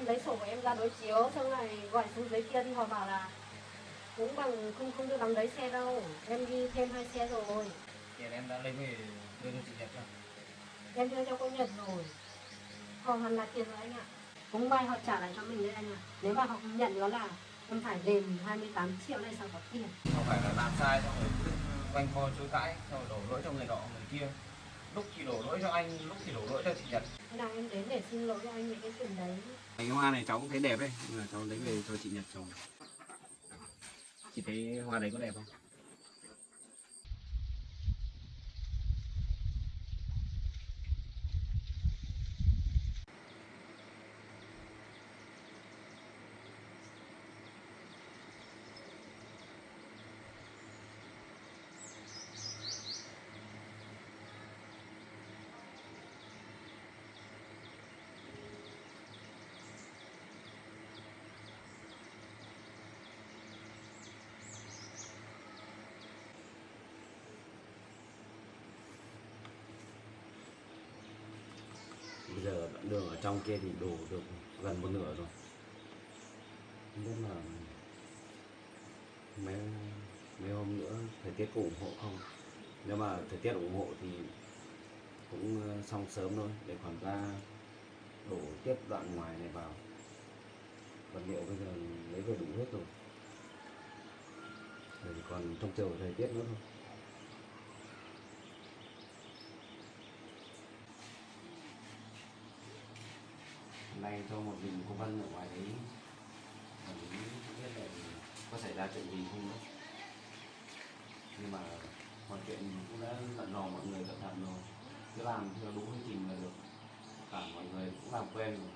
lấy sổ của em ra đối chiếu, xong này gọi xuống giấy kia thì họ bảo là cũng bằng không được bằng giấy xe đâu, em đi thêm 2 xe rồi. Tiền em đã lấy về đưa cho chị Nhật chưa? Em đưa cho cô Nhật rồi. Họ hoàn là tiền rồi anh ạ. Cũng may họ trả lại cho mình đấy anh ạ. Nếu mà họ không nhận đó là em phải đền 28 triệu đây sao có tiền. Không phải là làm sai xong rồi cứ quanh co chối cãi, xong rồi đổ lỗi cho người nọ người kia. Lúc thì đổ lỗi cho anh, lúc thì đổ lỗi cho chị Nhật. Thế nào em đến để xin lỗi cho anh những cái chuyện đấy. Cái hoa này cháu cũng thấy đẹp đấy, nhưng mà cháu lấy về cho chị Nhật trồng. Chị thấy hoa đấy có đẹp không? Bây giờ đoạn đường ở trong kia thì đổ được gần một nửa rồi. Không biết là mấy mấy hôm nữa thời tiết có ủng hộ không. Nếu mà thời tiết ủng hộ thì cũng xong sớm thôi, để còn ra đổ tiếp đoạn ngoài này vào. Vật liệu bây giờ lấy về đủ hết rồi, rồi thì còn trông chờ thời tiết nữa thôi. Hôm nay cho một mình cô Vân ở ngoài đấy, và mình không biết là có xảy ra chuyện gì không nữa. Nhưng mà mọi chuyện cũng đã dặn dò mọi người cẩn thận rồi, cứ làm theo đúng quy trình là được. Cả mọi người cũng làm quen rồi,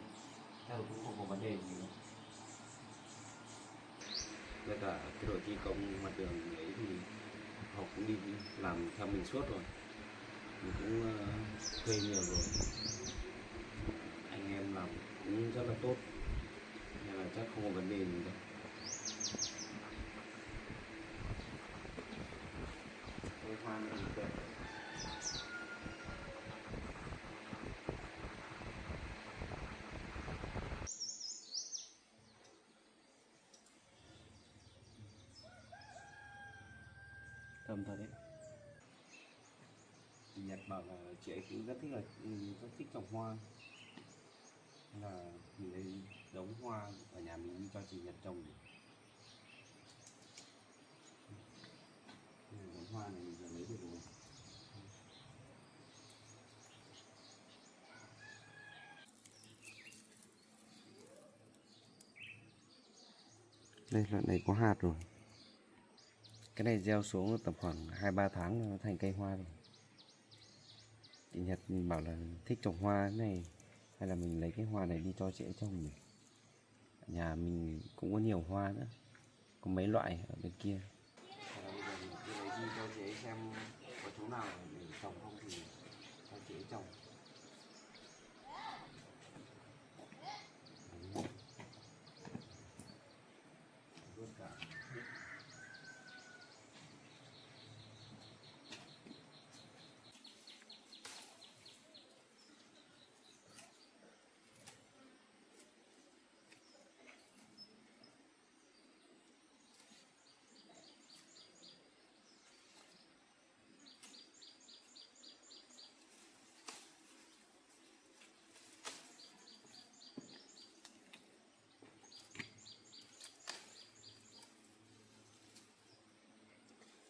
theo cũng không có vấn đề gì nữa. Với cả cái đội thi công mặt đường ấy thì họ cũng đi làm theo mình suốt rồi, mình cũng thuê nhiều rồi, anh em làm cũng rất là tốt, nên là chắc không có vấn đề gì đâu. Cái hoa này thì đẹp. Thơm thật đấy. Chị Nhật bảo là chị ấy cũng rất thích trồng hoa, nên là mình lấy đống hoa ở nhà mình đi cho chị Nhật trồng. Đống hoa này mình vừa lấy được rồi. Đây đoạn này có hạt rồi. Cái này gieo xuống tầm khoảng 2-3 tháng nó thành cây hoa rồi. Chị Nhật mình bảo là thích trồng hoa thế này, hay là mình lấy cái hoa này đi cho chị ấy trồng nhỉ? Ở nhà mình cũng có nhiều hoa nữa, có mấy loại ở bên kia. Bây giờ mình cứ lấy đi cho chị ấy xem có chỗ nào để trồng không thì cho chị ấy trồng. Luôn cả.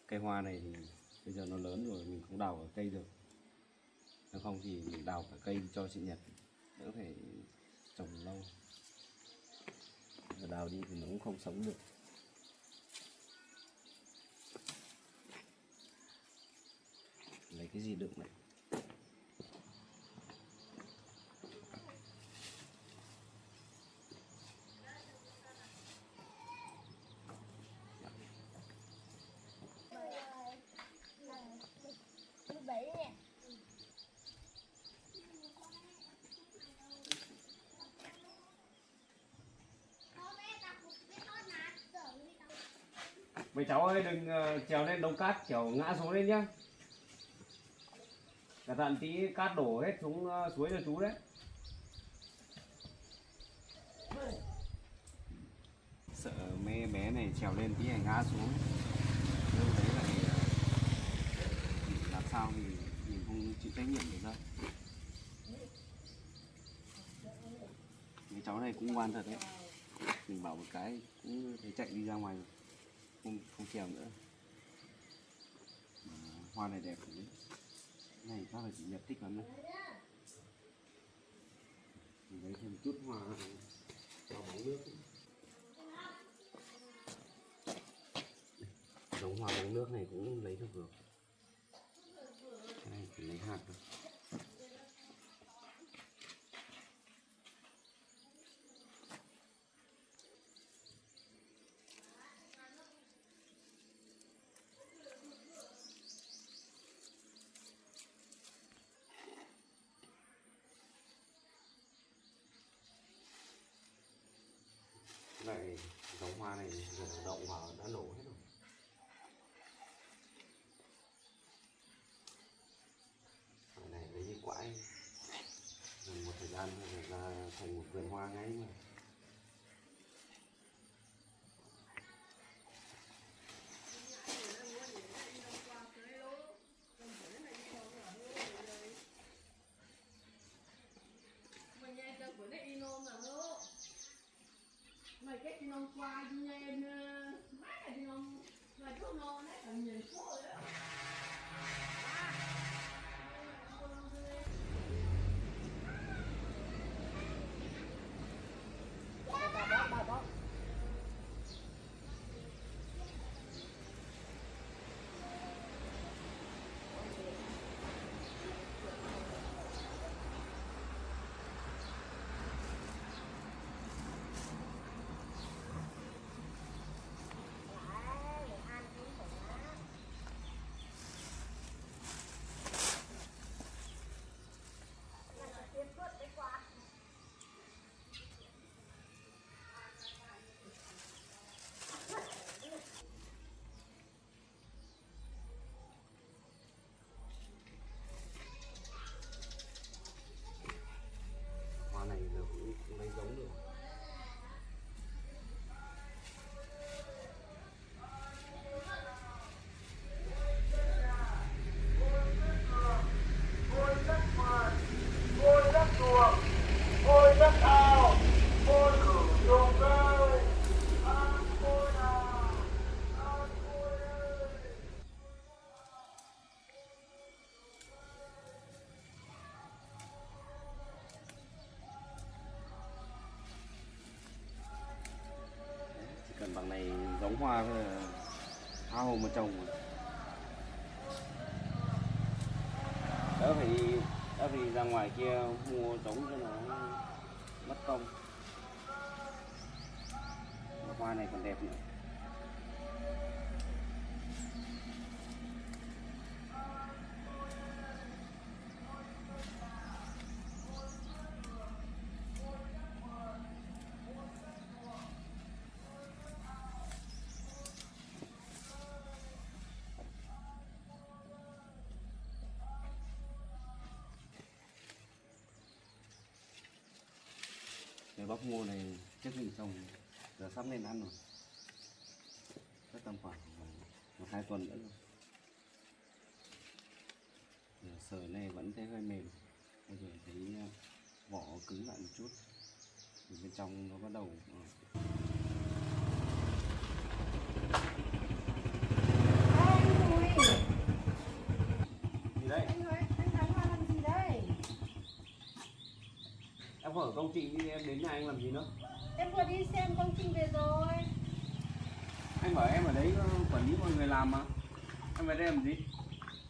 Cây hoa này thì bây giờ nó lớn rồi, mình không đào ở cây được. Nếu không thì mình đào cả cây cho chị Nhật, đỡ phải trồng lâu. Giờ đào đi thì nó cũng không sống được. Lấy cái gì đựng này? Mấy cháu ơi đừng trèo lên đống cát kiểu ngã xuống lên nhá. Cẩn thận tí cát đổ hết xuống suối cho chú đấy. sợ mấy bé này trèo lên tí này ngã xuống, đâu đấy lại làm sao thì mình không chịu trách nhiệm được đâu. Cái cháu này cũng ngoan thật đấy, mình bảo một cái cũng thấy chạy đi ra ngoài rồi. Không trèo nữa. Mà hoa này đẹp đấy, này chắc là chị Nhật thích lắm đấy. Mình lấy thêm chút hoa vào bóng nước. Giống hoa bóng nước này cũng lấy được rồi. Cái này chỉ lấy hạt thôi. Lại giống hoa này giờ động vào đã nổ hết rồi. Hoa này lấy như quãi, dùng một thời gian rồi ra thành một vườn hoa ngay mà. mày cái chị non qua chị nghe má là chị non mày có non đấy là nhìn phố rồi đó. Bà bó. Hoa này giờ cũng lấy giống được. Ôi đất ao, ôi cửu trùng ơi, an ôi nào, an ôi ơi. Chỉ cần bằng này giống hoa thôi là tha hồ mà trồng mà. Đỡ phải ra ngoài kia mua giống cho nó mất công. Hoa này còn đẹp nữa. Cái bắp ngô này trước mình trồng giờ sắp lên ăn rồi, chắc tầm khoảng 1-2 tuần nữa rồi. Giờ sờ này vẫn thấy hơi mềm, bây giờ thấy vỏ cứng lại một chút thì bên trong nó bắt đầu gì đấy? Anh Thắng hoa làm gì đây? Em ở công trình đi, em đến nhà anh làm gì nữa? Em vừa đi xem công trình về rồi. Anh bảo em ở đấy quản lý mọi người làm mà, em về đây làm gì?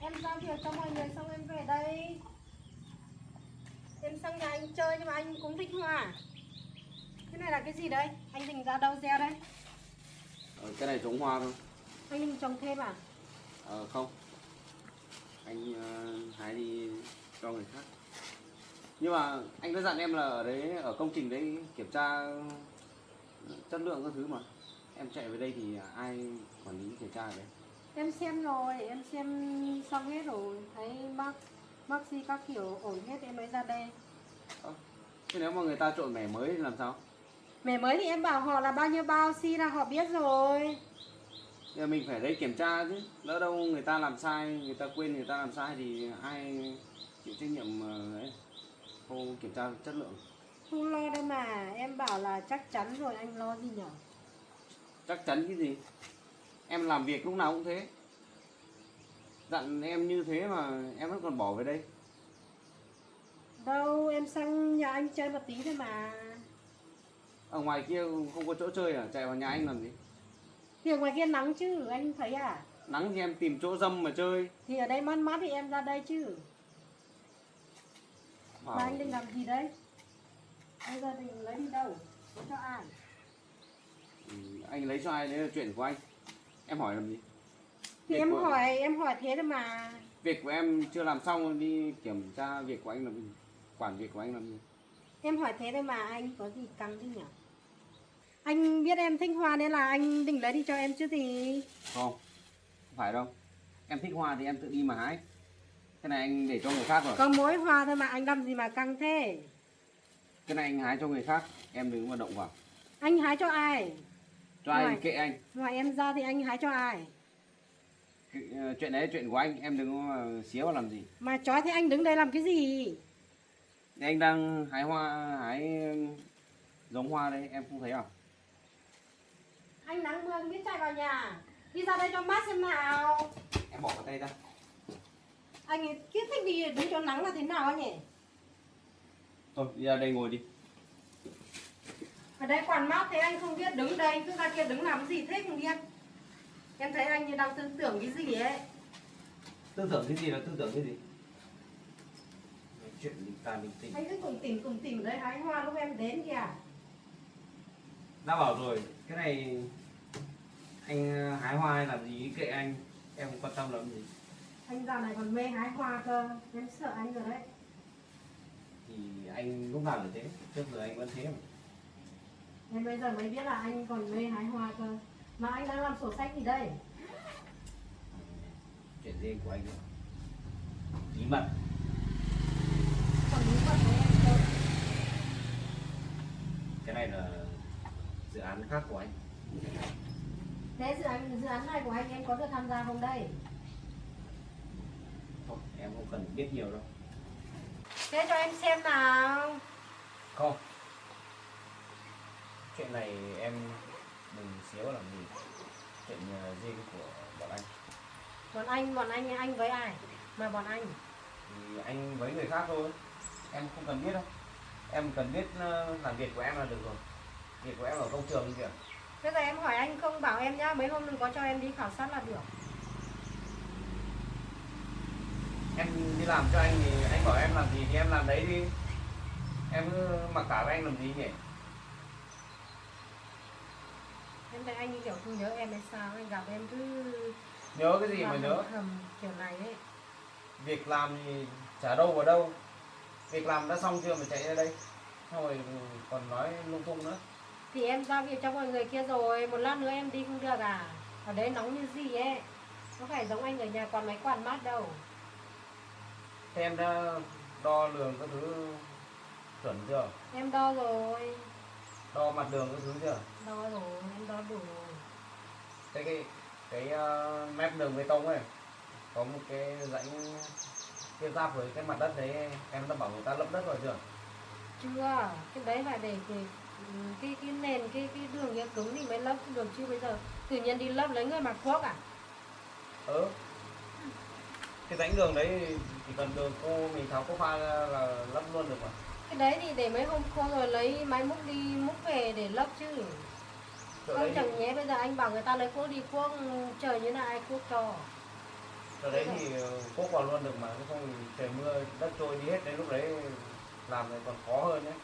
Em giao việc cho mọi người xong em về đây. Em sang nhà anh chơi nhưng mà anh cũng thích hoa. Cái này là cái gì đấy? Anh định ra đâu gieo đấy? Cái này giống hoa thôi. Anh định trồng thêm à? Không, anh hái đi cho người khác. Nhưng mà anh đã dặn em là ở đấy, ở công trình đấy kiểm tra chất lượng các thứ mà. Em chạy về đây thì ai quản lý kiểm tra ở đấy? Em xem rồi, em xem xong hết rồi. Thấy bác sĩ các kiểu ổn hết em mới ra đây. Thế nếu mà người ta trộn mẻ mới thì làm sao? Mẻ mới thì em bảo họ là bao nhiêu bao xi là họ biết rồi. Giờ mình phải lấy kiểm tra chứ, lỡ đâu người ta làm sai, người ta quên, người ta làm sai thì ai chịu trách nhiệm ấy, không kiểm tra chất lượng. Không lo đâu mà, em bảo là chắc chắn rồi, anh lo gì nhở? Chắc chắn cái gì? Em làm việc lúc nào cũng thế. Dặn em như thế mà em vẫn còn bỏ về đây. Đâu, em sang nhà anh chơi một tí thôi mà. Ở ngoài kia không có chỗ chơi à? Chạy vào nhà anh làm gì? Thì ở ngoài kia nắng chứ, anh thấy à? Nắng thì em tìm chỗ râm mà chơi. Thì ở đây mát mát thì em ra đây chứ. Bảo... Mà anh định làm gì đấy? Anh ra định lấy đi đâu? Lấy cho ai? Anh lấy cho ai đấy là chuyện của anh. Em hỏi làm gì? Thì Việc em hỏi thế thôi mà. Việc của em chưa làm xong đi kiểm tra việc của anh làm gì? Quản việc của anh làm gì? Em hỏi thế thôi mà, anh có gì căng chứ nhỉ? Anh biết em thích hoa nên là anh định lấy đi cho em chứ gì. Không phải đâu. Em thích hoa thì em tự đi mà hái. Cái này anh để cho người khác rồi. Có mỗi hoa thôi mà anh làm gì mà căng thế? Cái này anh hái cho người khác. Em đừng mà động vào. Anh hái cho ai? Cho ai Ngoài- kệ anh. Ngoài em ra thì anh hái cho ai? Chuyện đấy là chuyện của anh. Em đừng có mà xía vào làm gì. Mà chói thế anh đứng đây làm cái gì? Thì anh đang hái hoa, hái giống hoa đây. Em không thấy à? Anh nắng mưa biết chạy vào nhà. Đi ra đây cho mát xem nào. Em bỏ cái tay ra. Anh ấy cứ thích đi đứng chỗ nắng là thế nào anh nhỉ? Thôi đi ra đây ngồi đi. Ở đây quản mát thế anh không biết đứng đây, cứ ra kia đứng làm gì thế không biết. Em thấy anh như đang tư tưởng cái gì ấy. Tư tưởng cái gì là tư tưởng cái gì? Chuyện linh ta linh tinh. Anh cứ cùng tìm đấy hái hoa lúc em đến kìa. Đã bảo rồi, cái này anh hái hoa hay làm gì kệ anh. Em không quan tâm làm gì. Anh dạo này còn mê hái hoa cơ. Em sợ anh rồi đấy. Thì anh lúc nào cũng thế, trước giờ anh vẫn thế mà. Em bây giờ mới biết là anh còn mê hái hoa cơ. Mà anh đang làm sổ sách gì đây? Chuyện riêng của anh rồi. Bí mật. Còn bí mật với em cơ. Cái này là dự án khác của anh. Thế dự án này của anh em có được tham gia không đây? Thôi em không cần biết nhiều đâu. Thế cho em xem nào. Không. Chuyện này em đừng xíu làm gì. Chuyện riêng của bọn anh. Bọn anh với ai? Mà bọn anh. Thì anh với người khác thôi. Em không cần biết đâu. Em cần biết làm việc của em là được rồi. Việc của em ở công trường kìa. Bây giờ em hỏi anh không bảo em nhá, mấy hôm đừng có cho em đi khảo sát là được. Em đi làm cho anh thì anh bảo em làm gì thì em làm đấy đi. Em cứ mặc cả với anh làm gì nhỉ? Em thấy anh như kiểu không nhớ em hay sao, anh gặp em cứ Nhớ cái gì mà làm nhớ? thầm kiểu này ấy. Việc làm thì chả đâu vào đâu. Việc làm đã xong chưa mà chạy ra đây. Xong rồi còn nói lung tung nữa. Thì em giao việc cho mọi người kia rồi, một lát nữa em đi không được à? Ở đấy nóng như gì ấy. Có phải giống anh ở nhà còn máy quạt mát đâu. Thế em đã đo lường các thứ chuẩn chưa? Em đo rồi. Đo mặt đường các thứ chưa? Đo rồi, em đo đủ rồi. Thế cái mép đường bê tông ấy có một cái rãnh tiếp giáp với cái mặt đất đấy, em đã bảo người ta lấp đất rồi chưa? Chưa, cái đấy phải để cái nền cái đường kia cứng thì mới lấp được chứ bây giờ tự nhiên đi lấp lấy người mặc thuốc à? Cái rãnh đường đấy chỉ cần đường khô mình tháo có pha là lấp luôn được mà. Cái đấy thì để mấy hôm khô rồi lấy máy múc đi múc về để lấp chứ. Chỗ Không đấy chẳng nhé bây giờ anh bảo người ta lấy cuốc đi cuốc trời như là ai cuốc cho. chỗ đấy thì cuốc vào luôn được mà, chứ không thì trời mưa đất trôi đi hết, đến lúc đấy làm thì còn khó hơn đấy.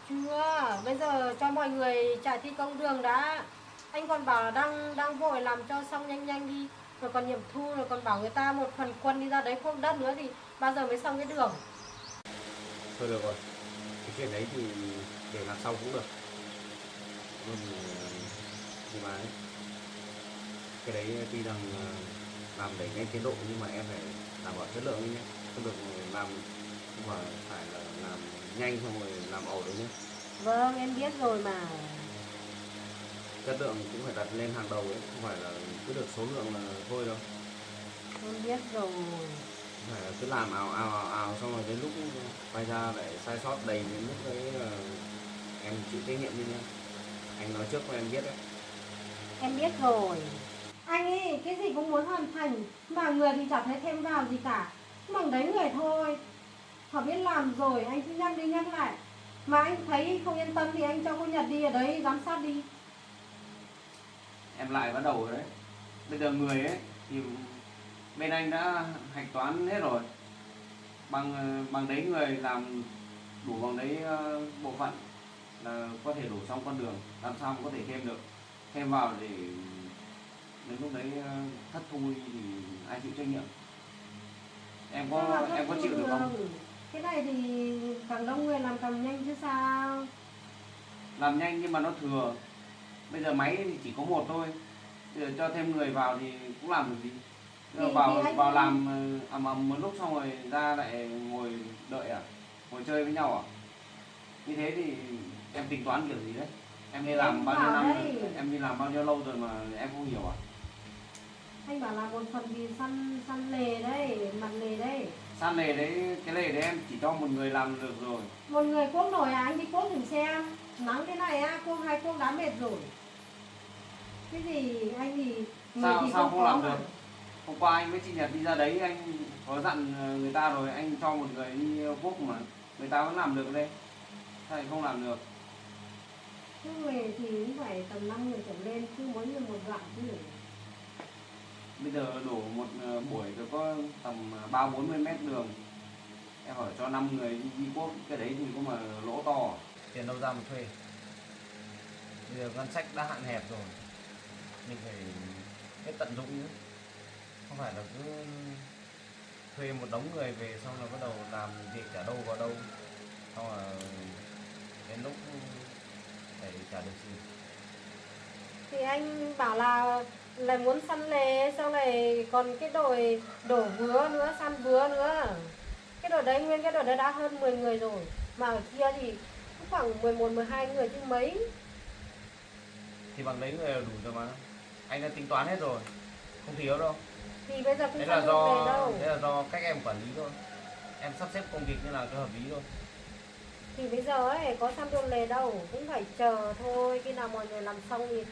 Chưa, bây giờ cho mọi người chạy thi công đường đã. Anh còn bảo đang vội làm cho xong nhanh nhanh đi. Rồi còn nghiệm thu rồi còn bảo người ta một phần quân đi ra đấy cuốc đất nữa thì bao giờ mới xong cái đường. Thôi được rồi, cái chuyện đấy thì để làm sau cũng được. Nhưng mà ấy, cái đấy tuy rằng làm đẩy nhanh tiến độ nhưng mà em phải đảm bảo chất lượng nhé, không được làm nhưng mà phải là làm nhanh xong rồi làm ẩu đấy nhé. Vâng, em biết rồi mà. Chất lượng cũng phải đặt lên hàng đầu ấy, không phải là cứ được số lượng là thôi đâu. Em biết rồi. Không phải là cứ làm ào xong rồi đến lúc quay ra lại sai sót đầy đến lúc đấy là em chịu trách nhiệm đi nha. Anh nói trước cho em biết đấy. Em biết rồi. Anh ấy cái gì cũng muốn hoàn thành, mà người thì chả thấy thêm vào gì cả. Bằng đấy người thôi. Họ biết làm rồi, anh cứ nhắc đi nhắc lại. Mà anh thấy không yên tâm thì anh cho cô Nhật đi ở đấy giám sát đi. Em lại bắt đầu rồi đấy. Bây giờ người ấy thì bên anh đã hạch toán hết rồi. Bằng đấy người làm đủ bằng đấy bộ phận là có thể đổ xong con đường, làm sao mà có thể thêm được. Thêm vào để đến lúc đấy thất thu thì ai chịu trách nhiệm. Em Sao mà có thất thu chịu được không? được? Cái này thì càng đông người làm càng nhanh chứ sao. Làm nhanh nhưng mà nó thừa. Bây giờ máy thì chỉ có một thôi. Bây giờ cho thêm người vào thì cũng làm được gì. Thì anh Vào làm ầm một lúc xong rồi ra lại ngồi đợi à? Ngồi chơi với nhau à? Như thế thì em tính toán kiểu gì đấy? Em đi làm bao nhiêu năm rồi? Em đi làm bao nhiêu lâu rồi mà em không hiểu à? anh bảo là một phần thì săn lề đấy, mặt lề đấy. San lề đấy, cái lề đấy em chỉ cho một người làm được rồi. Một người cuốc nổi à? Anh đi cuốc thử xem. Nắng thế này á, cuốc hai cuốc đã mệt rồi. Cái gì anh thì người thì Sao không làm mà. được? Hôm qua anh với chị Nhật đi ra đấy anh có dặn người ta rồi, anh cho một người đi cuốc mà người ta vẫn làm được đây. Sao lại không làm được? Cứ người thì cũng phải tầm 5 người trở lên, chứ mỗi người một đoạn chứ. Bây giờ đổ một buổi rồi có tầm 30-40 mét đường. Em hỏi cho 5 người đi cuốc, cái đấy thì có mà lỗ to. Tiền đâu ra mà thuê. Bây giờ ngân sách đã hạn hẹp rồi. Mình phải biết tận dụng nữa. Không phải là cứ thuê một đống người về xong là bắt đầu làm việc trả đâu vào đâu. Xong là đến lúc phải trả được gì. Thì anh bảo là muốn săn lề, sau này còn cái đội đổ vứa nữa, săn vứa nữa. Cái đội đấy, nguyên cái đội đấy đã hơn 10 người rồi. Mà ở kia thì cũng khoảng 11-12 người chứ mấy. Thì bằng đấy người là đủ rồi mà. Anh đã tính toán hết rồi, không thiếu đâu. Thì bây giờ cũng Thế săn là được về đâu. do cách em quản lý thôi. Em sắp xếp công việc như nào cho hợp lý thôi. Thì bây giờ ấy có săn đường lề đâu, cũng phải chờ thôi. Khi nào mọi người làm xong thì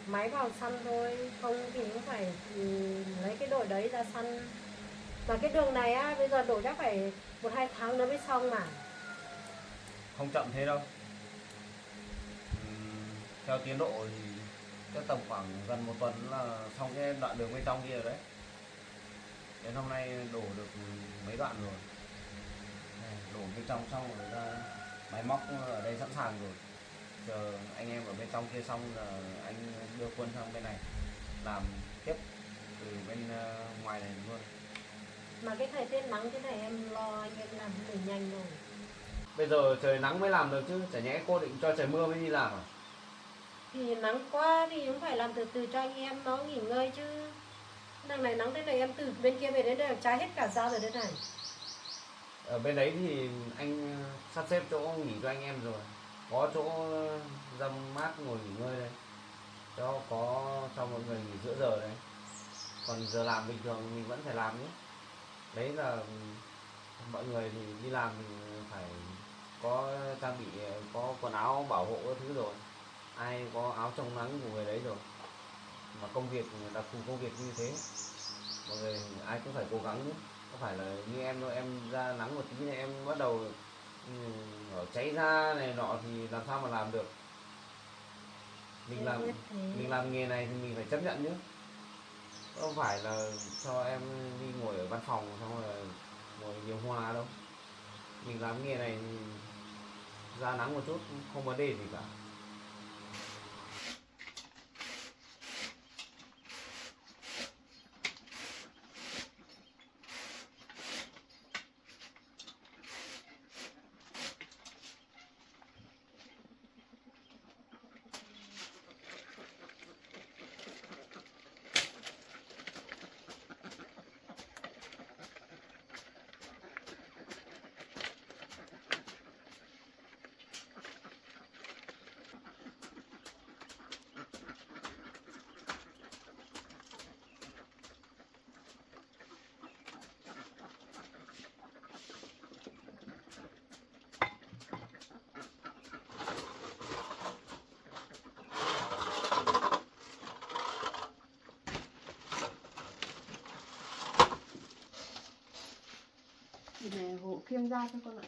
máy vào săn thôi. Không thì cũng phải lấy cái đội đấy ra săn. Mà cái đường này á, bây giờ đổ chắc phải 1-2 tháng nữa mới xong mà. Không chậm thế đâu. Theo tiến độ thì chắc tầm khoảng gần 1 tuần là xong cái đoạn đường bên trong kia rồi đấy. Đến hôm nay đổ được mấy đoạn rồi. Đổ bên trong xong rồi ra máy móc ở đây sẵn sàng rồi. Chờ anh em ở bên trong kia xong là anh đưa quân sang bên này làm tiếp từ bên ngoài này luôn. Mà cái thời tiết nắng thế này em lo anh em làm không được nhanh rồi. Bây giờ trời nắng mới làm được chứ, chả nhẽ cô định cho trời mưa mới đi làm à? Thì nắng quá thì cũng phải làm từ từ cho anh em nó nghỉ ngơi chứ. Đằng này nắng thế này em từ bên kia về đến đây là cháy hết cả da rồi đây này. Ở bên đấy thì anh sắp xếp chỗ nghỉ cho anh em rồi. Có chỗ dâm mát ngồi nghỉ ngơi đây. Cho mọi người nghỉ giữa giờ đấy. Còn giờ làm bình thường mình vẫn phải làm nhé. Đấy là mọi người thì đi làm thì phải có trang bị, có quần áo bảo hộ các thứ rồi. Ai có áo chống nắng của người đấy rồi. Mà công việc, đặc thù công việc như thế, mọi người ai cũng phải cố gắng nữa. Không phải là như em đâu, em ra nắng một tí này em bắt đầu ở cháy da này nọ thì làm sao mà làm được. Mình làm nghề này thì mình phải chấp nhận chứ. Không phải là cho em đi ngồi ở văn phòng xong rồi ngồi điều hòa đâu. Mình làm nghề này thì ra nắng một chút không vấn đề gì cả. bộ khiêng ra cho con ạ.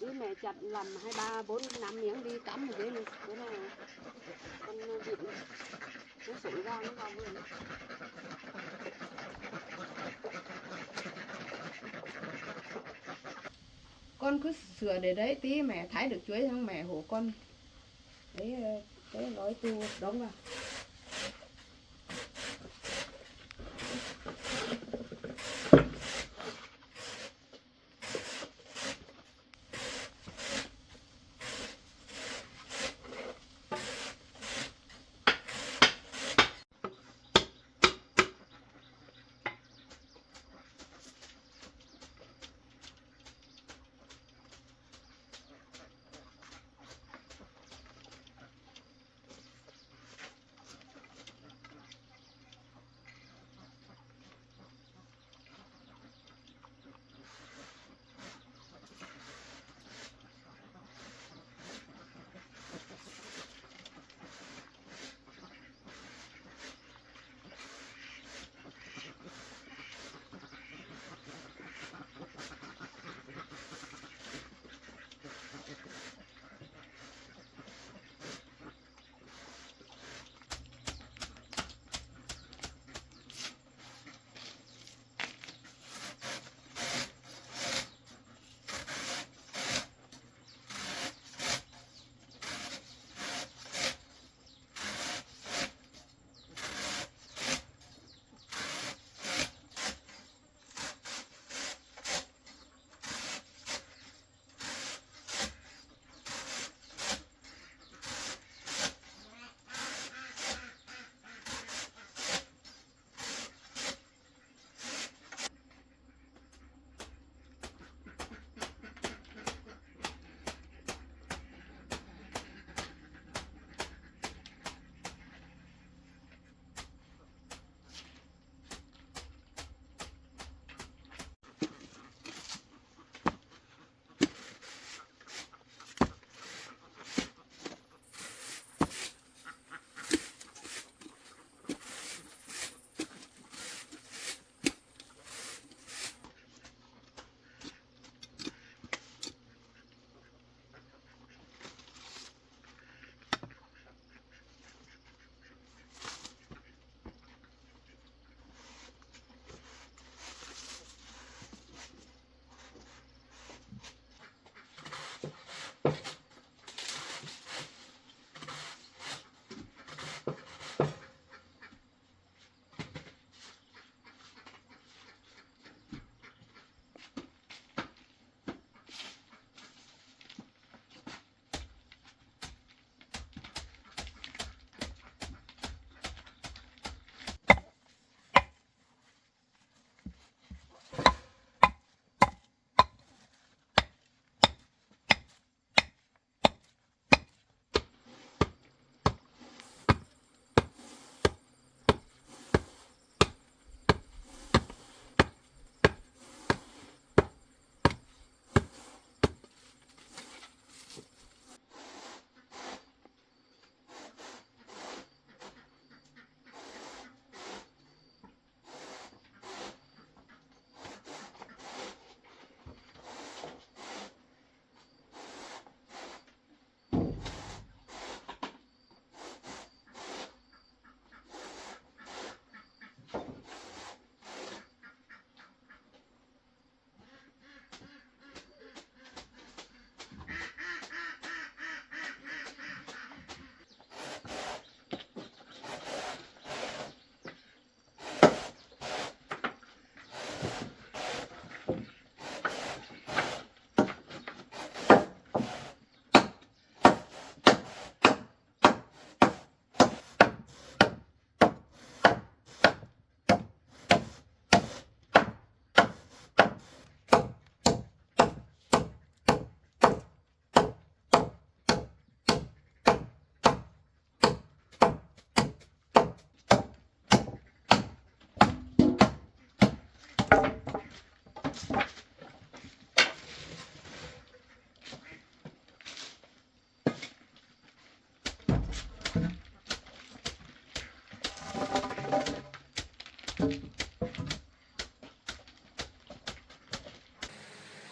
Đi mẹ chặt làm 2, 3, 4, 5 miếng đi cắm ở dưới này. Bữa nào con vịt nó sủi ra nó vào vườn. Con cứ sửa để đấy, tí mẹ thái được chuối xong mẹ hổ con đấy, cái gói tu đóng vào.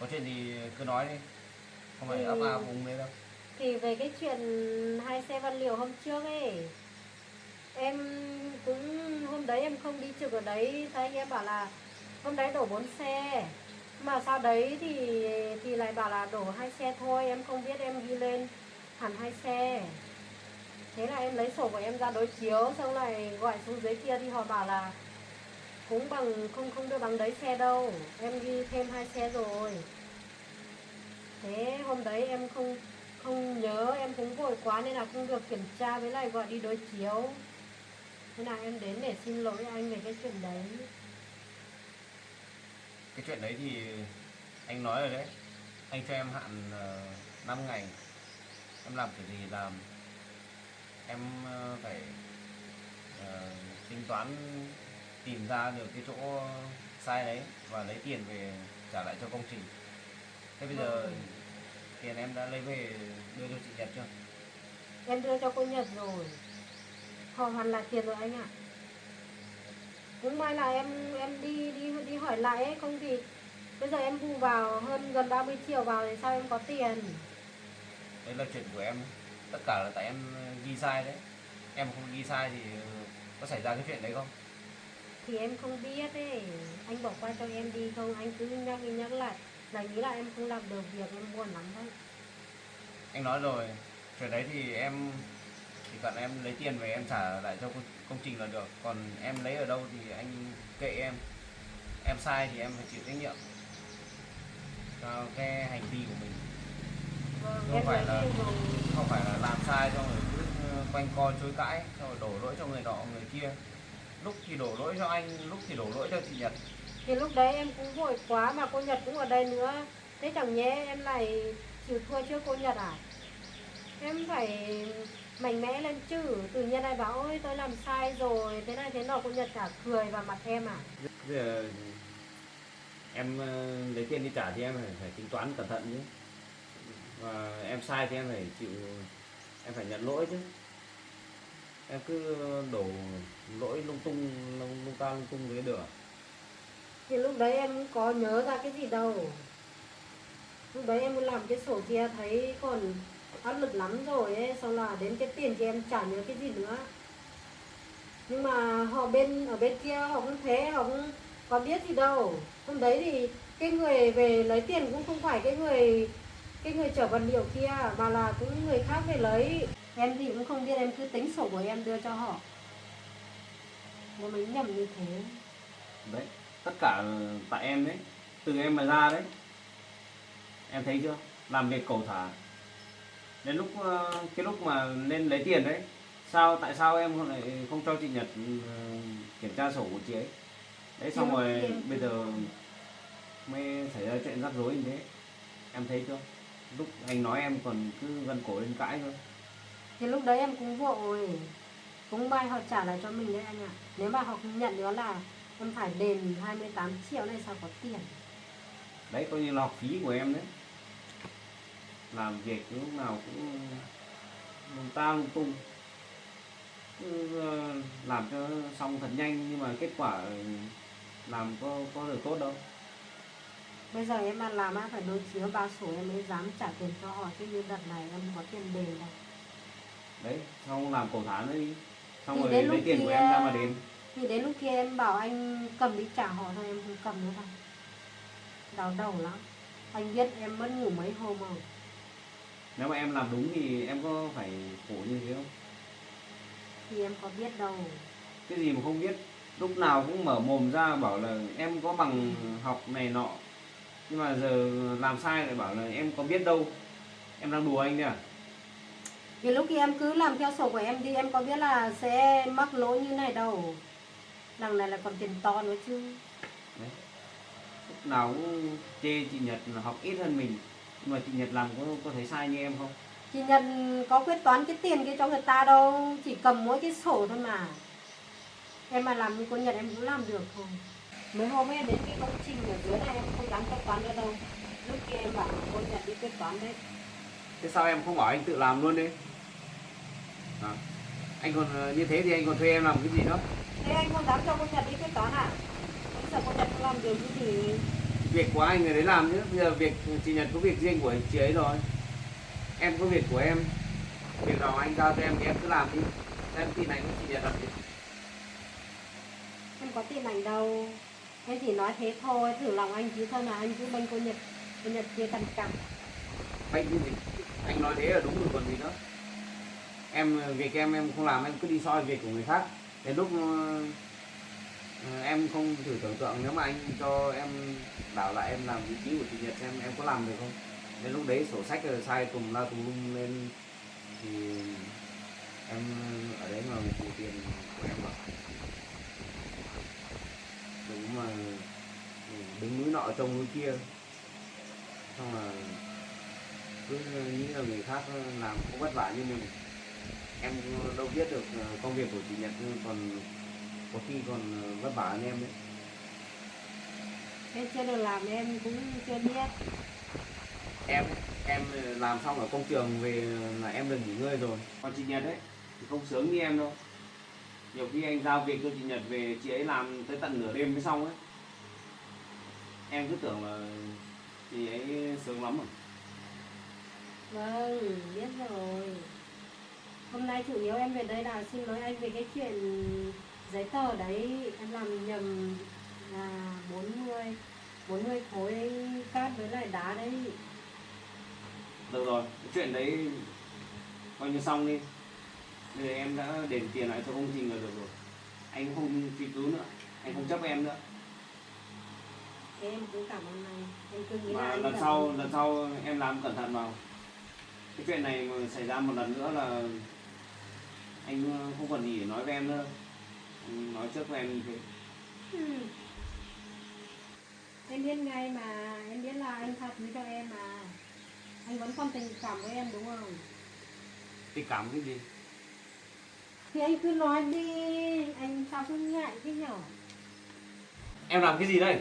Có chuyện gì cứ nói đi, không phải ấp a vùng đấy đâu. Thì về cái chuyện 2 xe Văn Liều hôm trước ấy, em cũng hôm đấy em không đi trực ở đấy, thấy anh em bảo là hôm đấy đổ 4 xe, mà sau đấy thì lại bảo là đổ 2 xe thôi, em không biết, em ghi lên hẳn 2 xe. Thế là em lấy sổ của em ra đối chiếu, xong lại gọi xuống dưới kia thì họ bảo là cũng bằng không đưa bằng đấy xe đâu, em ghi thêm 2 xe rồi. Thế hôm đấy em không nhớ, em cũng vội quá nên là không được kiểm tra với lại gọi đi đối chiếu. Thế là em đến để xin lỗi anh về cái chuyện đấy. Cái chuyện đấy thì anh nói rồi đấy, anh cho em hạn 5 ngày, em làm kiểu gì làm, em phải tính toán tìm ra được cái chỗ sai đấy và lấy tiền về trả lại cho công trình. Thế bây giờ tiền em đã lấy về đưa cho chị Nhật chưa? Em đưa cho cô Nhật rồi, họ hoàn lại tiền rồi anh ạ. Cũng may là em đi hỏi lại ấy, không thì bây giờ em bù vào hơn gần 30 triệu vào thì sao em có tiền. Đấy là chuyện của em, tất cả là tại em ghi sai đấy. Em không ghi sai thì có xảy ra cái chuyện đấy không? Thì em không biết ấy, anh bỏ qua cho em đi không, anh cứ nhắc đi nhắc lại là nghĩ là em không làm được việc, em buồn lắm đấy. Anh nói rồi, chuyện đấy thì em chỉ cần em lấy tiền về em trả lại cho công trình là được, còn em lấy ở đâu thì anh kệ em sai thì em phải chịu trách nhiệm cho cái hành vi của mình. Vâng, Không em phải nói là thêm rồi. không phải là làm sai xong rồi cứ quanh co chối cãi, xong rồi đổ lỗi cho người nọ người kia, lúc thì đổ lỗi cho anh, lúc thì đổ lỗi cho chị Nhật. Thì lúc đấy em cũng vội quá mà cô Nhật cũng ở đây nữa. Thế chẳng nhẽ em lại chịu thua trước cô Nhật à? Em phải mạnh mẽ lên chứ. Tự nhiên ai bảo ôi tôi làm sai rồi, thế này thế nọ, cô Nhật chả cười vào mặt em à? Bây giờ em lấy tiền đi trả thì em phải tính toán cẩn thận chứ. Và em sai thì em phải chịu, em phải nhận lỗi chứ. Em cứ đổ lỗi lung tung lung tung với được. Thì lúc đấy em có nhớ ra cái gì đâu. Lúc đấy em muốn làm cái sổ kia thấy còn áp lực lắm rồi ấy, xong là đến cái tiền thì em chả nhớ cái gì nữa. Nhưng mà họ ở bên kia họ cũng thế, họ cũng có biết gì đâu. Hôm đấy thì cái người về lấy tiền cũng không phải cái người chở vật liệu kia, mà là cũng người khác về lấy. Em thì cũng không biết, em cứ tính sổ của em đưa cho họ. Nó mới nhầm như thế. Đấy, tất cả tại em đấy, từ em mà ra đấy. Em thấy chưa? Làm việc cẩu thả. Đến lúc cái lúc mà nên lấy tiền đấy, tại sao em lại không cho chị Nhật kiểm tra sổ của chị ấy? Đấy, xong rồi bây giờ mới xảy ra chuyện rắc rối như thế. Em thấy chưa? Lúc anh nói em còn cứ gân cổ lên cãi thôi. Thì lúc đấy em cũng vội, cũng may họ trả lại cho mình đấy anh ạ. Nếu mà họ không nhận nữa là em phải đền 28 triệu này, sao có tiền. Đấy coi như là học phí của em đấy. Làm việc lúc nào cũng lung tung, làm cho xong thật nhanh nhưng mà kết quả làm có được tốt đâu. Bây giờ em mà làm phải đối chiếu bao sổ em mới dám trả tiền cho họ, chứ như đợt này em không có tiền đền đâu. Đấy, xong làm cổ thán đi, xong Thì rồi đến lấy lúc tiền của kia- em ra mà đền. Thì đến lúc kia em bảo anh cầm đi trả họ thôi, em không cầm nữa đâu. Đau đầu lắm. Anh biết em mất ngủ mấy hôm không? Nếu mà em làm đúng thì em có phải khổ như thế không? Thì em có biết đâu. Cái gì mà không biết, lúc nào cũng mở mồm ra bảo là em có bằng học này nọ, nhưng mà giờ làm sai lại bảo là em có biết đâu. Em đang đùa anh đấy à? Thì lúc kia em cứ làm theo sổ của em đi, em có biết là sẽ mắc lỗi như này đâu. Đằng này là còn tiền to nữa chứ. Đấy. Lúc nào cũng chê chị Nhật là học ít hơn mình, nhưng mà chị Nhật làm có thấy sai như em không? Chị Nhật có quyết toán cái tiền kia cho người ta đâu, chỉ cầm mỗi cái sổ thôi mà. Em mà làm như cô Nhật em cũng làm được thôi. Mấy hôm ấy đến cái công trình ở dưới này em không dám quyết toán nữa đâu. Lúc kia em bảo cô Nhật đi quyết toán đấy. Thế sao em không bảo anh tự làm luôn đi? À, anh còn như thế thì anh còn thuê em làm cái gì nữa? Thế anh không dám cho cô Nhật đi quyết toán à? Bây giờ cô Nhật không làm được cái gì. việc của anh người đấy làm chứ, bây giờ việc chị Nhật có việc riêng của chị ấy rồi, em có việc của em, việc nào anh giao cho em thì em cứ làm đi, em tin anh với chị Nhật làm gì. Em có tin ảnh đâu, em chỉ nói thế thôi, thử lòng anh chứ thôi, là anh cứ bênh cô Nhật kia cằn cằn. Anh cái gì, anh nói thế là đúng rồi còn gì nữa. Em việc em không làm, em cứ đi soi việc của người khác, đến lúc em không thử tưởng tượng nếu mà anh cho em bảo lại em làm vị trí của chị Nhật xem em có làm được không, đến lúc đấy sổ sách rồi sai tùm la tùm lum lên thì em ở đấy mà phụ tiền của em vào, đúng mà đứng núi nọ trông núi kia, xong là cứ nghĩ là người khác làm cũng vất vả như mình. Em đâu biết được công việc của chị Nhật còn có khi còn vất vả hơn em đấy. Em chưa được làm em cũng chưa biết. Em làm xong ở công trường về là em được nghỉ ngơi rồi, còn chị Nhật ấy thì không sướng như em đâu. Nhiều khi anh giao việc cho chị Nhật về chị ấy làm tới tận nửa đêm mới xong ấy, em cứ tưởng là chị ấy sướng lắm rồi. Vâng, biết rồi. Hôm nay chủ yếu em về đây là xin lỗi anh về cái chuyện giấy tờ đấy, em làm nhầm là 40 khối cát với lại đá đấy. Được rồi, cái chuyện đấy coi như xong đi. Bây giờ em đã đền tiền lại cho công trình là được rồi. Anh không truy cứu nữa, anh không chấp em nữa. Thế em cũng cảm ơn anh. Em cứ nghĩ là Mà anh lần giận. sau em làm cẩn thận vào. Cái chuyện này mà xảy ra một lần nữa là anh không còn gì để nói với em nữa. Anh nói trước với em như thế. Em biết ngay mà, em biết là anh tha thứ cho em mà. Anh vẫn còn tình cảm với em đúng không? Tình cảm cái gì? Thì anh cứ nói đi, anh sao cứ ngại thế nhở? Em làm cái gì đây?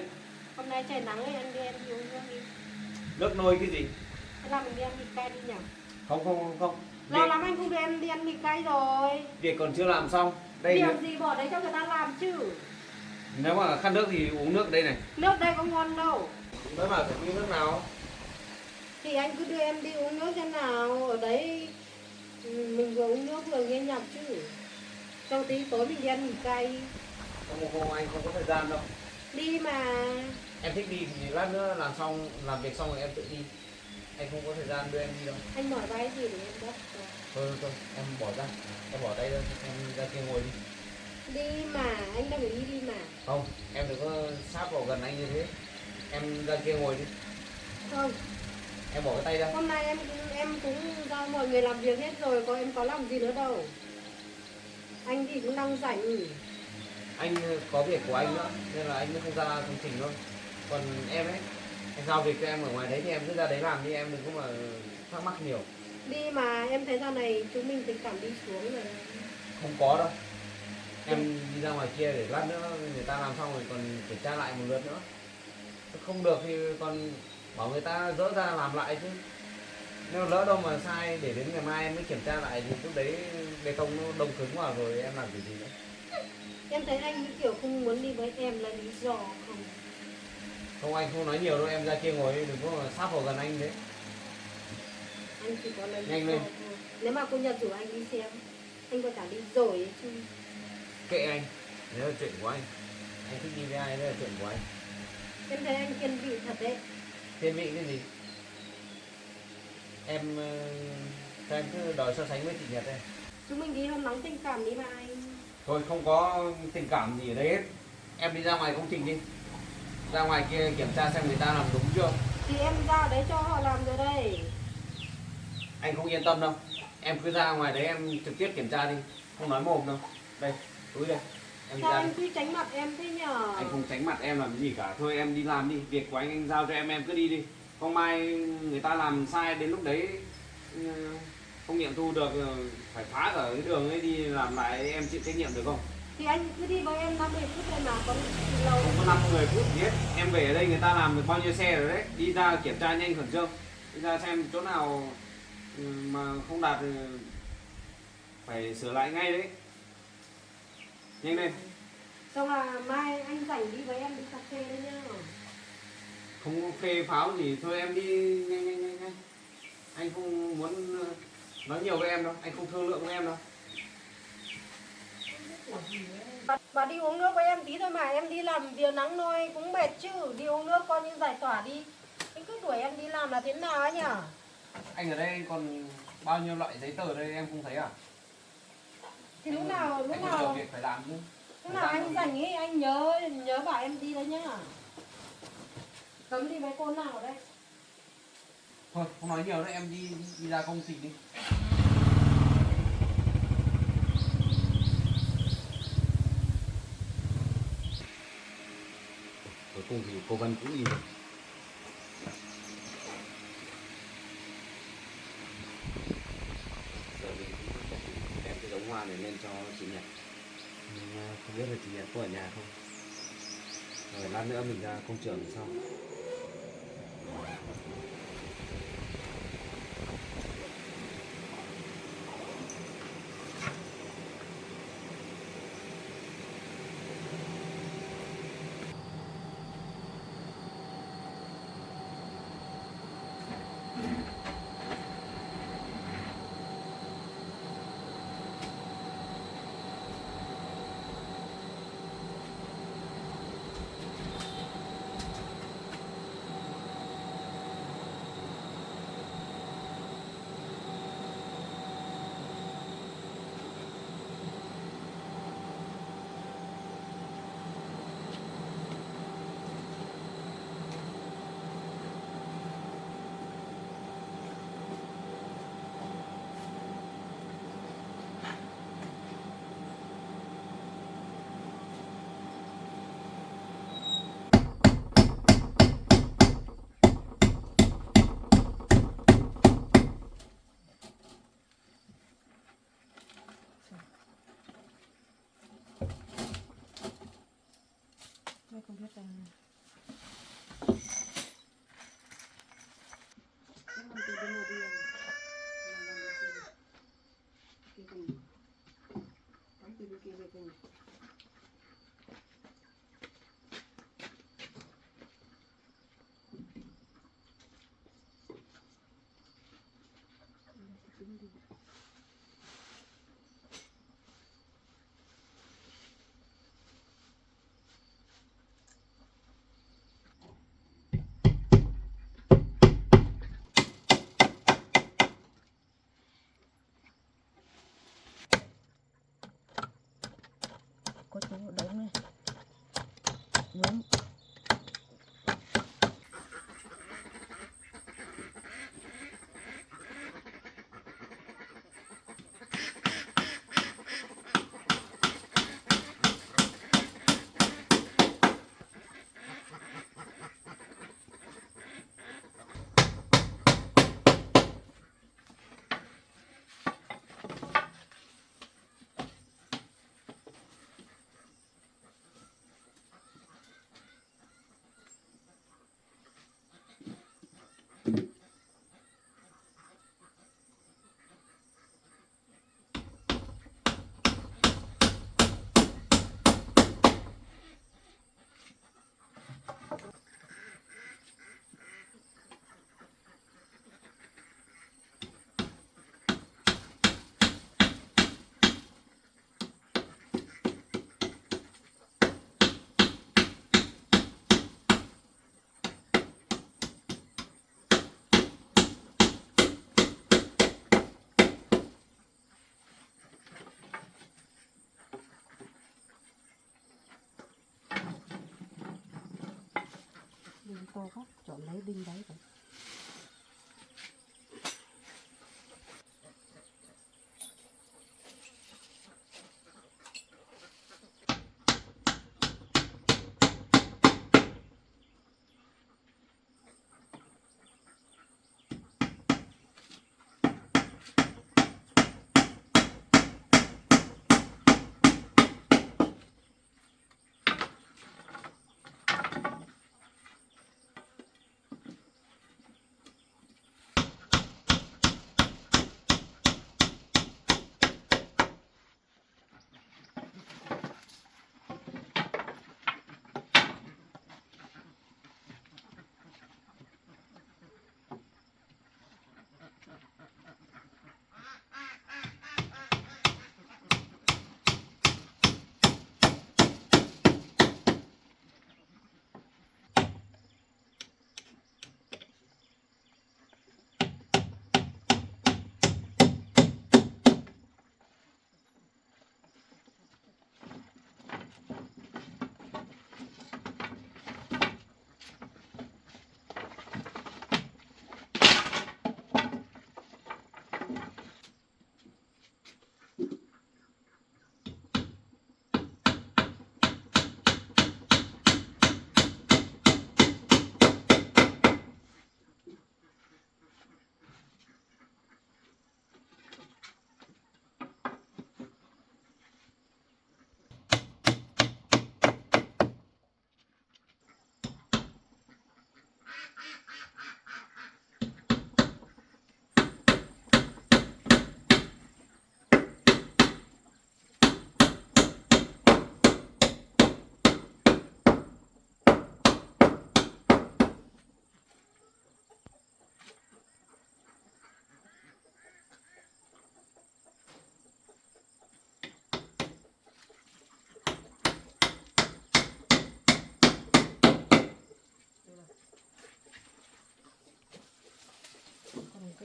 Hôm nay trời nắng ấy, anh đưa em đi uống nước đi. Nước nôi cái gì? Thế là mình đi ăn mì cay đi nhở? Không. Lâu lắm anh không đưa em đi ăn mì cay rồi. Việc còn chưa làm xong. Đây Việc gì bỏ đấy cho người ta làm chứ. nếu mà khát nước thì uống nước đây này. Nước đây có ngon đâu. Nói bảo phải uống nước nào? Thì anh cứ đưa em đi uống nước thế nào. Ở đấy mình vừa uống nước vừa nghe nhạc chứ. Sau tí tối mình đi ăn mì cay. Trong một hôm anh không có thời gian đâu. Đi mà. Em thích đi thì lát nữa làm việc xong rồi em tự đi. Anh không có thời gian đưa em đi đâu. Anh mỏi vai gì để em bắt. Thôi em bỏ ra. Em bỏ tay ra, em ra kia ngồi đi. Đi mà, anh đang đi mà. Không, em đừng có sát vào gần anh như thế. Em ra kia ngồi đi. Không, Em bỏ cái tay ra. hôm nay em cũng giao mọi người làm việc hết rồi, em có làm gì nữa đâu. Anh thì cũng đang rảnh. Anh có việc của anh nữa nên là anh mới không ra công trình thôi. Còn em ấy, anh giao việc cho em ở ngoài đấy thì em cứ ra đấy làm đi, em đừng có mà thắc mắc nhiều. Đi mà, em thấy dạo này chúng mình tình cảm đi xuống rồi. Không có đâu. Em đi ra ngoài kia để lát nữa người ta làm xong rồi còn kiểm tra lại một lượt nữa. Không được thì còn bảo người ta dỡ ra làm lại chứ. Nếu lỡ đâu mà sai để đến ngày mai em mới kiểm tra lại thì lúc đấy bê tông nó đông cứng vào rồi em làm kiểu gì nữa. Em thấy anh kiểu không muốn đi với em là lý do không? Không, anh không nói nhiều đâu, em ra kia ngồi đi, đừng có mà sát vào gần anh đấy. Anh chỉ có lấy Nhanh lý do lên. thôi. Nếu mà cô Nhật rủ anh đi xem, anh có trả đi rồi ấy chứ. Kệ anh, đấy là chuyện của anh. Anh thích đi với ai đấy là chuyện của anh. Em thấy anh kiên vị thật đấy. Thiên vị cái gì? Em sao em cứ đòi so sánh với chị Nhật đây. Chúng mình đi hôm nóng tình cảm đi mà anh. Thôi không có tình cảm gì ở đây hết. Em đi ra ngoài công trình đi. Ra ngoài kia kiểm tra xem người ta làm đúng chưa. Thì em ra đấy cho họ làm rồi đây. Anh không yên tâm đâu. Em cứ ra ngoài đấy em trực tiếp kiểm tra đi. Không nói mồm đâu. Đây, túi đây. Em đi Sao ra anh đi. cứ tránh mặt em thế nhở? Anh không tránh mặt em làm cái gì cả. Thôi em đi làm đi. Việc của anh giao cho em cứ đi đi. Không mai người ta làm sai đến lúc đấy không nghiệm thu được phải phá cả cái đường ấy đi làm lại em chịu trách nhiệm được không? Thì anh cứ đi với em 50 phút thôi mà, có lâu. Không có 50 phút gì hết. Em về ở đây người ta làm được bao nhiêu xe rồi đấy. Đi ra kiểm tra nhanh khẩn trương. Đi ra xem chỗ nào mà không đạt thì phải sửa lại ngay đấy. Nhanh lên. Xong là mai anh rảnh đi với em đi cà phê đấy nhá. không phê pháo gì thôi em đi nhanh nhanh nhanh nhanh. Anh không muốn nói nhiều với em đâu, anh không thương lượng với em đâu. Bà đi uống nước với em tí thôi mà, em đi làm việc nắng nôi cũng mệt chứ, đi uống nước coi như giải tỏa đi. Anh cứ đuổi em đi làm là thế nào ấy nhỉ? Anh ở đây anh còn bao nhiêu loại giấy tờ đây em không thấy à? Thì lúc nào anh có nhiều việc phải làm chứ. lúc nào anh rảnh ấy anh nhớ bảo em đi đấy nhá. Cấm đi với cô nào ở đây? Thôi không nói nhiều nữa, em đi ra công trình đi. Cuối cùng thì cô Vân cũng đi rồi. Giờ mình đem cái giống hoa này lên cho chị Nhật. Nhưng không biết là chị Nhật có ở nhà không. Rồi lát nữa mình ra công trường sau. Tôi không biết là có chỗ đống này. Đúng. Đinh to quá, chọn lấy đinh đấy rồi.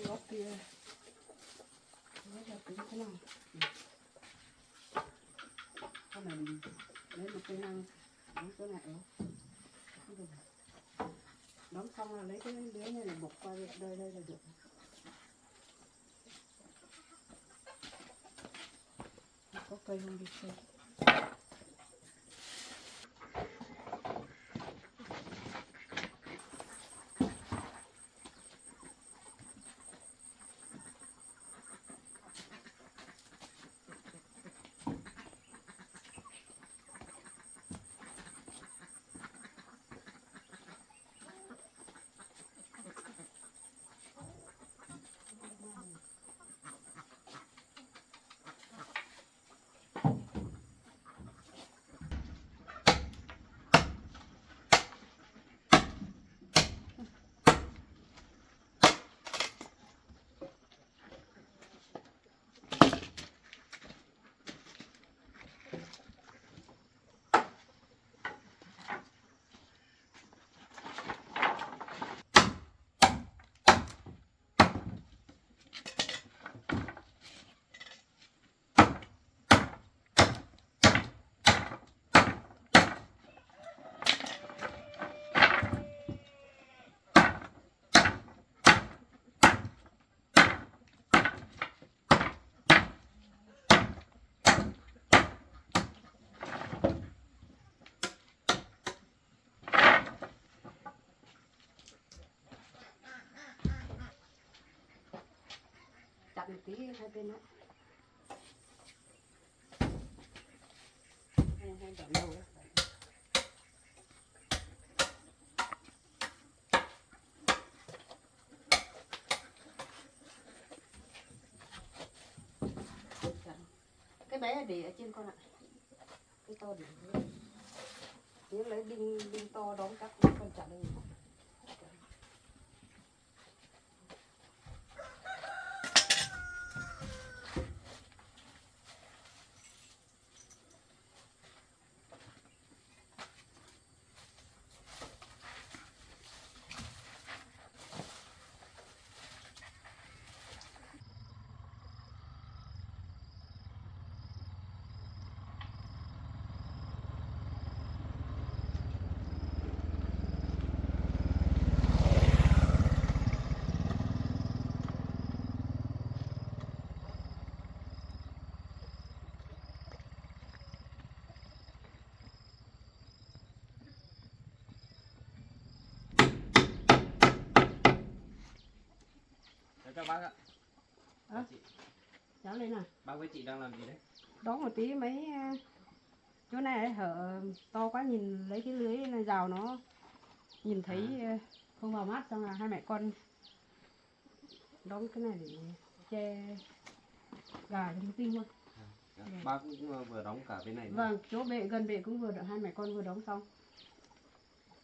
cái góc kia rất là tính thế nào. Con này mình lấy một cây năng đóng chỗ này đóng xong là lấy cái lưới này để buộc qua đây là được. Có cây không đi chơi. Chặt một tí hai bên đó. Hai đoạn đầu đó. Cái bé để ở trên con ạ. Cái to để nhớ lấy đinh to đóng cắt con chặt lên. Chào bác ạ. Hả? Cháu lên nào. Bác với chị đang làm gì đấy? Đón một tí mấy chỗ này hở to quá, nhìn lấy cái lưới này rào nó nhìn thấy không vào mắt, xong là hai mẹ con đóng cái này để che gà cho tinh luôn. Bác cũng vừa đóng cả bên này nữa. Vâng, chỗ bệ gần bệ cũng vừa được, hai mẹ con vừa đóng xong.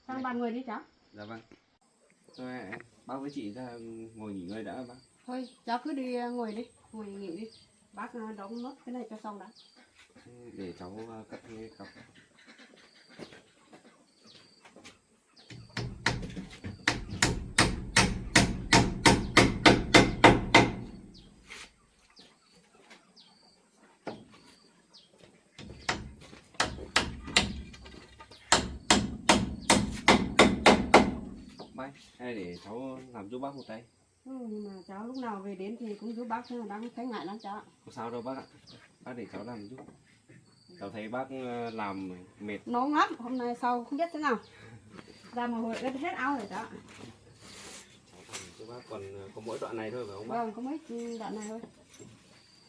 Sang bàn người đi cháu. Dạ vâng. Thôi bác với chị ra ngồi nghỉ ngơi đã bác. Thôi cháu cứ đi ngồi đi, ngồi nghỉ đi. Bác đóng nốt cái này cho xong đã. Để cháu cắt cái cọc. Bác, hay để cháu làm giúp bác một tay. Nhưng mà cháu lúc nào về đến thì cũng giúp bác, đang thấy ngại lắm cháu ạ. Không sao đâu bác ạ. Bác để cháu làm giúp. Cháu thấy bác làm mệt. Nóng lắm, hôm nay sau không biết thế nào. Ra mồ hôi ướt hết áo rồi cháu ạ. Cho bác còn có mỗi đoạn này thôi phải không bác? Vâng, có mấy đoạn này thôi.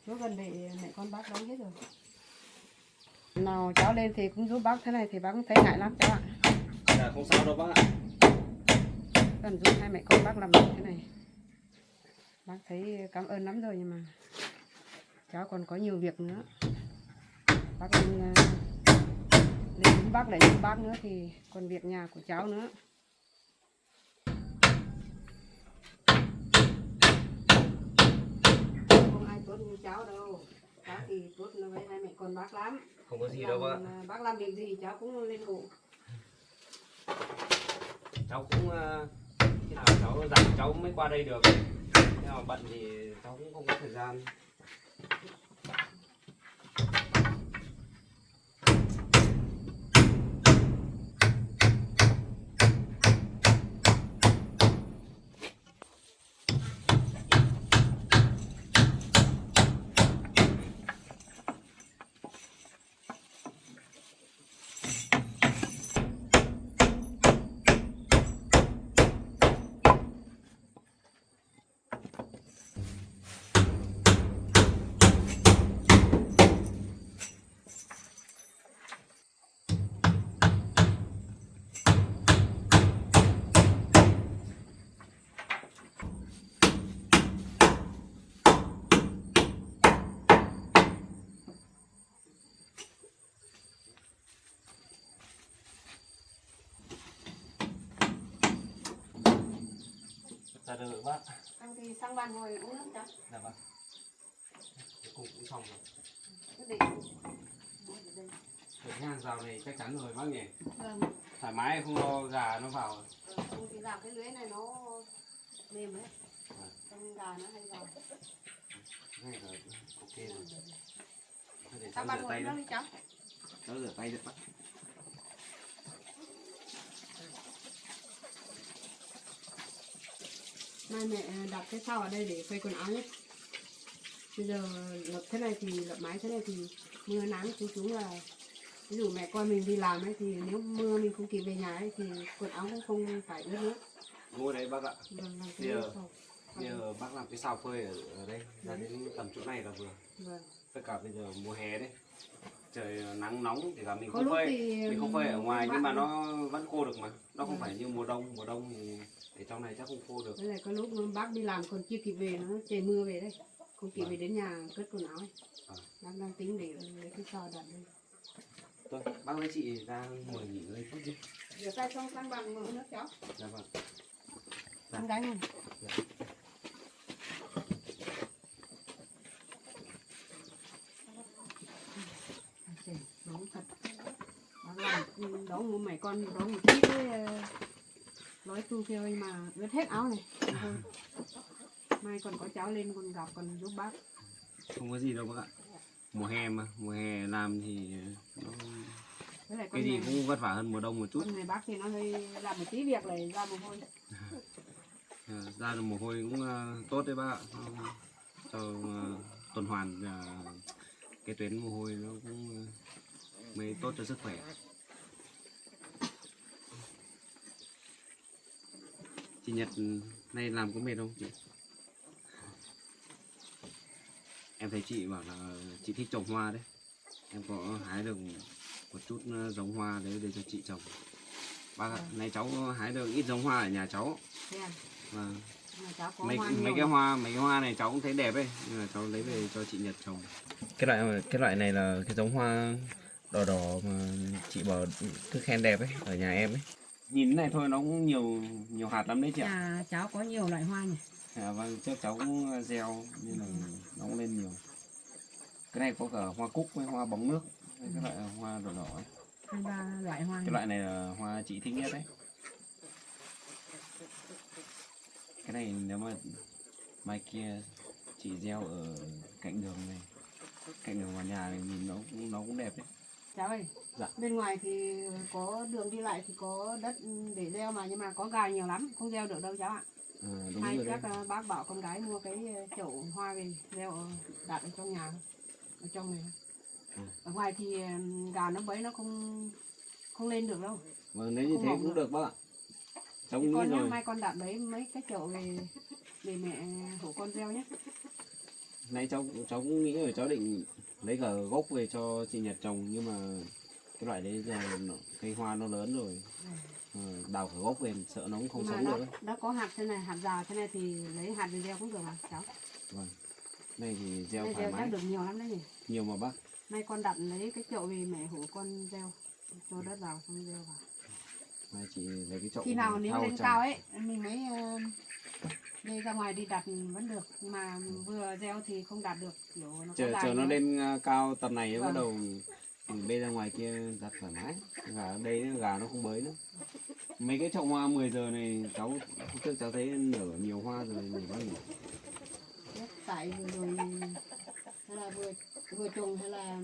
Chỗ gần để mẹ con bác đóng hết rồi. Nào cháu lên thì cũng giúp bác, thế này thì bác cũng thấy ngại lắm cháu ạ. Dạ không sao đâu bác ạ. Cần giúp hai mẹ con bác làm được thế này, bác thấy cảm ơn lắm rồi, nhưng mà cháu còn có nhiều việc nữa. Bác lên giúp bác lại giúp bác nữa thì còn việc nhà của cháu nữa. Không ai tốt như cháu đâu. Cháu thì tốt với hai mẹ con bác lắm. Không có gì đâu bác ạ. Bác làm việc gì cháu cũng lên ủng. Cháu cũng khi nào cháu rảnh cháu mới qua đây được. nhưng mà bận thì cháu cũng không có thời gian. Dạ được bác. Anh thì sang bàn ngồi uống nước cháu. Dạ vâng. Cuối cùng cũng xong rồi. Quyết định. Cái hàng rào này chắc chắn rồi bác nhỉ. Vâng. Thoải mái không lo gà nó vào. Không thì làm cái lưới này nó mềm đấy. Con gà nó hay vào. Cái này là ok rồi. Thôi để cháu Sang bàn rửa ngồi tay uống đó. nước đi cháu. Cháu rửa tay được bác. Mai mẹ đặt cái phao ở đây để phơi quần áo nhé. Bây giờ lập thế này thì lập mái thế này thì mưa nắng chúng là ví dụ mẹ con mình đi làm ấy thì nếu mưa mình không kịp về nhà ấy thì quần áo cũng không phải ướt nước. Ngồi đấy bác ạ. Vâng, làm Bây cái giờ- phao. Bây giờ bác làm cái xào phơi ở đây. Ra đến tầm chỗ này là vừa. Vâng. Tất cả bây giờ mùa hè đấy. Trời nắng nóng thì là mình Có không lúc phơi. thì Mình không phơi ở ngoài nhưng mà bạn- nó vẫn khô được mà. Nó không Vâng. phải như mùa đông thì để trong này chắc không khô được. Với lại có lúc bác đi làm còn chưa kịp về nó trời mưa về đây, không kịp Vâng. về đến nhà cất quần áo ấy. Vâng. Bác đang tính để lấy cái phao đặt đây. Thôi, bác với chị ra ngồi nghỉ ngơi chút đi. Rửa tay xong sang bàn mở nước cháu. Dạ vâng. Dạ. Con gái này. Nóng thật. Bác làm đó một mẹ con đó một tí cái nói tu theo ấy mà ướt hết áo này. Thôi. Mai còn có cháu lên còn gặp còn giúp bác. Không có gì đâu bác ạ. Mùa hè mà, mùa hè làm thì nó Với lại cái gì này, cũng vất vả hơn mùa đông một chút. con này bác thì nó hơi làm một tí việc này ra mồ hôi. Ra được mồ hôi cũng tốt đấy bác ạ. Cho tuần hoàn cái tuyến mồ hôi nó cũng mới tốt cho sức khỏe. Chị Nhật nay làm có mệt không chị? Em thấy chị bảo là chị thích trồng hoa đấy. Em có hái được một chút giống hoa đấy để cho chị trồng. Bác ạ, nay cháu hái được ít giống hoa ở nhà cháu. Thế à? Và Mà cháu có mấy hoa mấy nhiều. cái hoa này cháu cũng thấy đẹp ấy, nhưng mà cháu lấy về cho chị Nhật trồng. Cái loại này là cái giống hoa đỏ đỏ mà chị bảo cứ khen đẹp ấy ở nhà em ấy. Nhìn này thôi nó cũng nhiều hạt lắm đấy chị ạ. Nhà cháu có nhiều loại hoa nhỉ? À, vâng, trước cháu cũng gieo nên là nó cũng lên nhiều. Cái này có cả hoa cúc với hoa bóng nước, cái loại hoa đỏ đỏ ấy. 2-3 loại hoa. Cái loại này là hoa chị thích nhất đấy. Cái này nếu mà mai kia chị gieo ở cạnh đường này, cạnh đường vào nhà này nhìn nó cũng đẹp đấy. Cháu ơi, Dạ. bên ngoài thì có đường đi lại thì có đất để gieo mà nhưng mà có gà nhiều lắm, không gieo được đâu cháu ạ. Đúng Hay rồi đấy. chắc bác bảo con gái mua cái chậu hoa về gieo đặt ở trong nhà, ở trong này. Ở ngoài thì gà nó bấy nó không lên được đâu. Vâng, nếu như Không thế mỏng cũng được. được bác ạ. Cháu Thì cũng con nghĩ nhá, rồi. mai con đặt đấy mấy cái chậu về để mẹ hổ con gieo nhé. Nãy cháu cũng nghĩ rồi, cháu định lấy cả gốc về cho chị Nhật trồng nhưng mà cái loại đấy giờ cây hoa nó lớn rồi. Đào cả gốc về sợ nó cũng không Nhưng mà sống được ấy. đã có hạt thế này, hạt già thế này thì lấy hạt về gieo cũng được à cháu? Vâng. Đây thì gieo Đây thoải gieo mái. chắc được nhiều lắm đấy nhỉ? Nhiều mà bác. Nay con đặt lấy cái chậu về mẹ hổ con gieo, cho đất vào xong gieo vào. Mai chị lấy cái chậu. Khi nào nếu thau lên trồng. cao ấy mình mới đi ra ngoài đi đặt vẫn được, nhưng mà vừa gieo thì không đặt được, kiểu nó có Chờ dài nó nữa. lên cao tầm này Vâng. bắt đầu mình bê ra ngoài kia đặt thoải mái. Gà ở đây gà nó không bới nữa. Mấy cái chậu hoa 10 giờ này cháu hôm trước cháu thấy nở nhiều hoa rồi nhiều quá nhỉ. Nước tại vừa rồi hay là vừa trồng hay là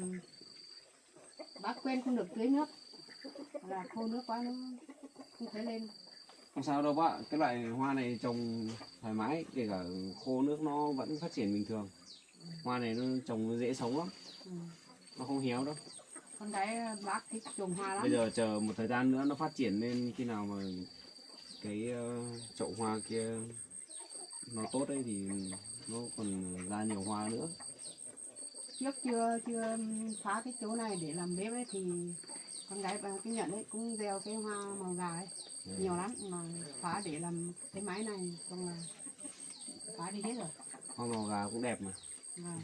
bác quen không được tưới nước, là khô nước quá nó không thể lên. Không sao đâu bác, cái loại hoa này trồng thoải mái, kể cả khô nước nó vẫn phát triển bình thường. Hoa này nó trồng nó dễ sống lắm, Ừ. nó không héo đâu. Con thấy bác thích trồng hoa lắm. Bây giờ chờ một thời gian nữa nó phát triển lên, khi nào mà cái chậu hoa kia nó tốt đấy thì nó còn ra nhiều hoa nữa. Trước chưa phá cái chỗ này để làm bếp ấy thì con gái bà cái nhận ấy cũng gieo cái hoa màu gà ấy nhiều lắm, mà phá để làm cái máy này xong là phá đi hết rồi. Hoa màu gà cũng đẹp mà. Vâng.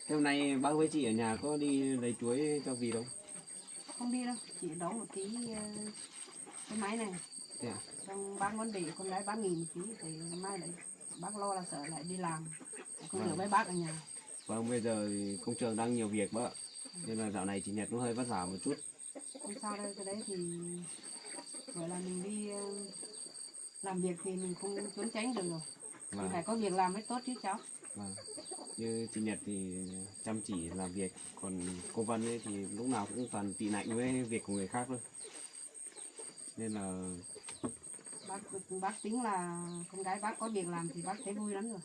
Thế hôm nay bác với chị ở nhà có đi lấy chuối cho Vì đâu? Không đi đâu, chỉ đóng một tí cái máy này. Thế à? Xong bác muốn để con gái bác nghỉ một tí thì mai lại bác lo là sợ lại đi làm, không được với bác ở nhà. Vâng, bây giờ thì công trường đang nhiều việc bác ạ. Nên là dạo này chị Nhật nó hơi vất vả một chút. Không sao đâu, cái đấy thì gọi là mình đi làm việc thì mình không trốn tránh được rồi. Mình Vâng. phải có việc làm mới tốt chứ cháu. Vâng. Như chị Nhật thì chăm chỉ làm việc, còn cô Vân ấy thì lúc nào cũng toàn tị nạnh với việc của người khác thôi. Nên là Bác tính là con gái bác có việc làm thì bác thấy vui lắm rồi.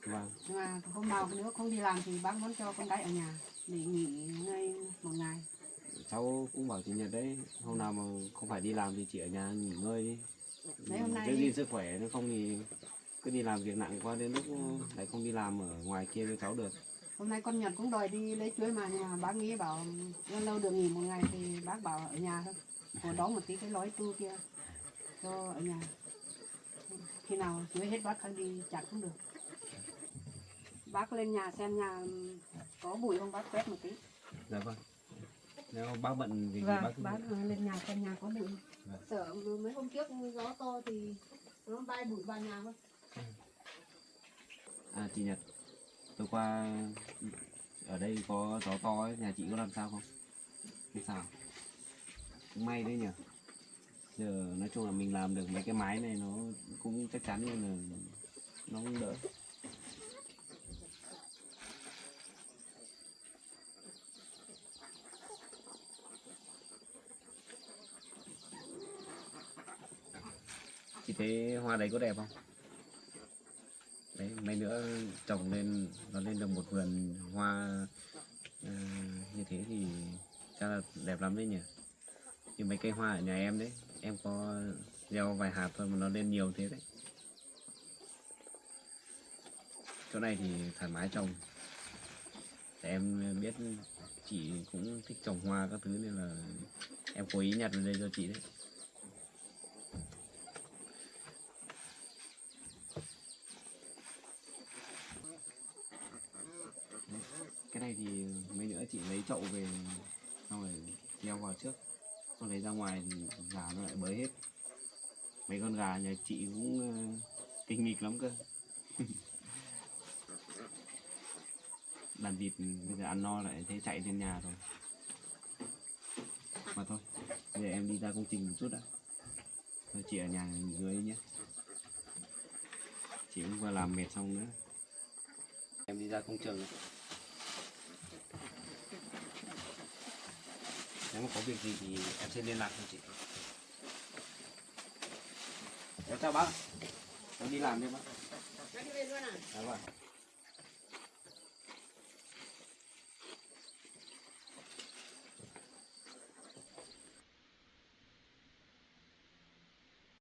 vâng, Nhưng mà hôm nào nữa không đi làm thì bác muốn cho con gái ở nhà để nghỉ ngơi một ngày. cháu cũng bảo chị Nhật đấy, hôm nào mà không phải đi làm thì chị ở nhà nghỉ ngơi đi. Đấy, hôm nay giữ gìn sức khỏe, nếu không thì cứ đi làm việc nặng quá, đến lúc lại không đi làm ở ngoài kia cho cháu được. Hôm nay con Nhật cũng đòi đi lấy chuối mà, nhưng mà bác nghĩ bảo lâu lâu được nghỉ một ngày thì bác bảo ở nhà thôi. Còn đóng một tí cái lói tu kia cho ở nhà. Khi nào chuối hết bác đi chặt cũng được. Bác lên nhà xem nhà có bụi không, bác quét một tí. Dạ vâng. Nếu bác bận gì thì Vâng, bác cứ... bác lên nhà xem nhà có bụi không. Vâng. Sợ mấy hôm trước gió to thì nó bay bụi vào nhà thôi. À chị Nhật, tối qua ở đây có gió to ấy, nhà chị có làm sao không? Không sao. Cũng may đấy nhỉ. Giờ nói chung là mình làm được mấy cái máy này nó cũng chắc chắn, nên là nó cũng đỡ. Chị thấy hoa đấy có đẹp không? Đấy, mấy nữa trồng lên, nó lên được một vườn hoa như thế thì chắc là đẹp lắm đấy nhỉ. Như mấy cây hoa ở nhà em đấy, em có gieo vài hạt thôi mà nó lên nhiều thế đấy. Chỗ này thì thoải mái trồng. Để em biết chị cũng thích trồng hoa các thứ nên là em cố ý nhặt về đây cho chị đấy. Cái này thì mấy nữa chị lấy chậu về xong rồi gieo vào trước, xong lấy ra ngoài thì gà nó lại bới hết. Mấy con gà nhà chị cũng tinh nghịch lắm cơ. Đàn vịt bây giờ ăn no lại thấy chạy lên nhà rồi. Mà thôi, bây giờ em đi ra công trình một chút đã. Thôi chị ở nhà nghỉ ngơi nhé. Chị cũng vừa làm mệt xong nữa. Em đi ra công trường rồi. Nếu mà có việc gì thì em sẽ liên lạc cho chị. Em chào bác. Em đi làm đi bác. Bác đi về luôn à? Dạ vâng.